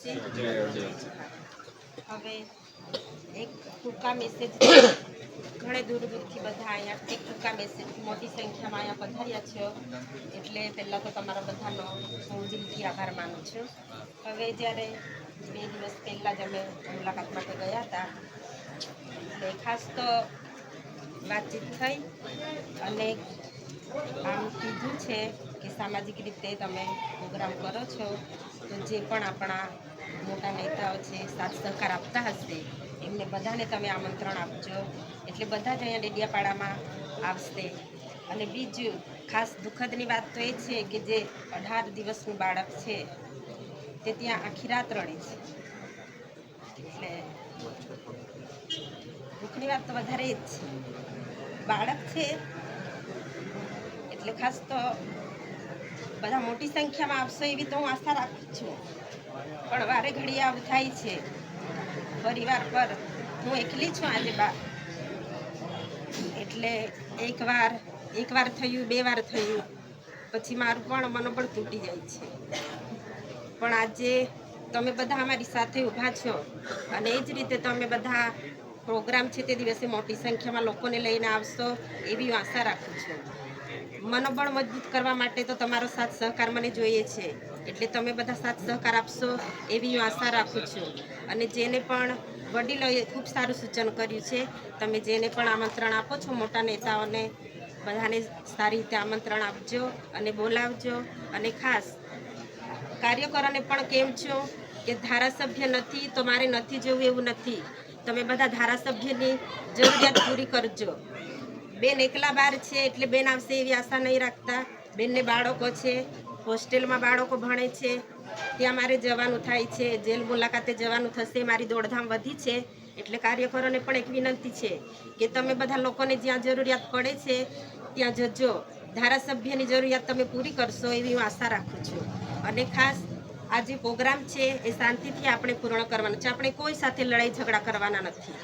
માતાજી। હવે એક ટૂંકા મેસેજ ઘણે દૂર દૂરથી બધા અહીંયા એક ટૂંકા મેસેજથી મોટી સંખ્યામાં અહીંયા પધાર્યા છો, એટલે પહેલાં તો તમારા બધાનો હું દિલથી આભાર માનું છું। હવે જ્યારે 2 દિવસ પહેલાં જ અમે મુલાકાત માટે ગયા હતા, એટલે ખાસ તો વાતચીત થઈ અને આમ કીધું છે કે સામાજિક રીતે તમે પ્રોગ્રામ કરો છો, તો જે પણ આપણા મોટા નેતાઓ છે સાથ સહકાર આપતા હશે એમને બધાને તમે આમંત્રણ આપજો, એટલે બધા જ અહીંયા ડેડિયાપાડામાં આવશે। અને બીજું ખાસ દુઃખદની વાત તો એ છે કે જે 18 દિવસનું બાળક છે તે ત્યાં આખી રાત રડે છે, એટલે દુઃખની વાત તો વધારે જ છે। બાળક છે એટલે ખાસ તો બધા મોટી સંખ્યામાં આવશો એવી તો હું આશા રાખું છું, પણ વારે ઘડીએ આવું થાય છે। પરિવાર પર હું એકલી છું આજે બા, એટલે એક વાર થયું, 2 વાર થયું, પછી મારું પણ મનોબળ તૂટી જાય છે। પણ આજે તમે બધા અમારી સાથે ઊભા છો અને એ જ રીતે તમે બધા પ્રોગ્રામ છે તે દિવસે મોટી સંખ્યામાં લોકોને લઈને આવશો એવી હું આશા રાખું છું। મનોબળ મજબૂત કરવા માટે તો તમારો સાથ સહકાર મને જોઈએ છે, એટલે તમે બધા સાથ સહકાર આપશો એવી હું આશા રાખું છું। અને જેને પણ વડીલોએ ખૂબ સારું સૂચન કર્યું છે, તમે જેને પણ આમંત્રણ આપો છો મોટા નેતાઓને બધાને સારી રીતે આમંત્રણ આપજો અને બોલાવજો। અને ખાસ કાર્યકરોને પણ કેમ છો કે ધારાસભ્ય નથી તો મારે નથી જવું એવું નથી, તમે બધા ધારાસભ્યની જરૂરિયાત પૂરી કરજો। બેન એકલા બાર છે એટલે બેન આવશે એવી આશા નહીં રાખતા, બેનને બાળકો છે, હોસ્ટેલમાં બાળકો ભણે છે, ત્યાં મારે જવાનું થાય છે, જેલ મુલાકાતે જવાનું થશે, મારી દોડધામ વધી છે, એટલે કાર્યકરોને પણ એક વિનંતી છે કે તમે બધા લોકોને જ્યાં જરૂરિયાત પડે છે ત્યાં જજો, ધારાસભ્યની જરૂરિયાત તમે પૂરી કરશો એવી હું આશા રાખું છું। અને ખાસ આ જે પ્રોગ્રામ છે એ શાંતિથી આપણે પૂર્ણ કરવાનો છે, આપણે કોઈ સાથે લડાઈ ઝઘડા કરવાના નથી,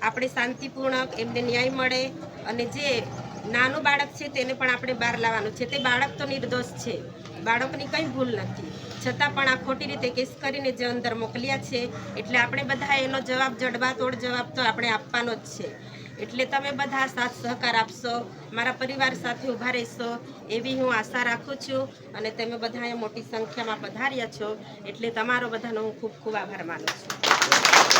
આપણે શાંતિપૂર્ણક એમને ન્યાય મળે। અને જે નાનું બાળક છે તેને પણ આપણે બહાર લાવવાનું છે, તે બાળક તો નિર્દોષ છે, બાળકની કંઈ ભૂલ નથી, છતાં પણ આ ખોટી રીતે કેસ કરીને જે અંદર મોકલ્યા છે, એટલે આપણે બધા એનો જવાબ જડબાતોડ જવાબ તો આપણે આપવાનો જ છે। એટલે તમે બધા સાથ સહકાર આપશો, મારા પરિવાર સાથે ઊભા રહેશો એવી હું આશા રાખું છું। અને તમે બધા અહીંયા મોટી સંખ્યામાં પધાર્યા છો એટલે તમારો બધાનો હું ખૂબ ખૂબ આભાર માનું છું।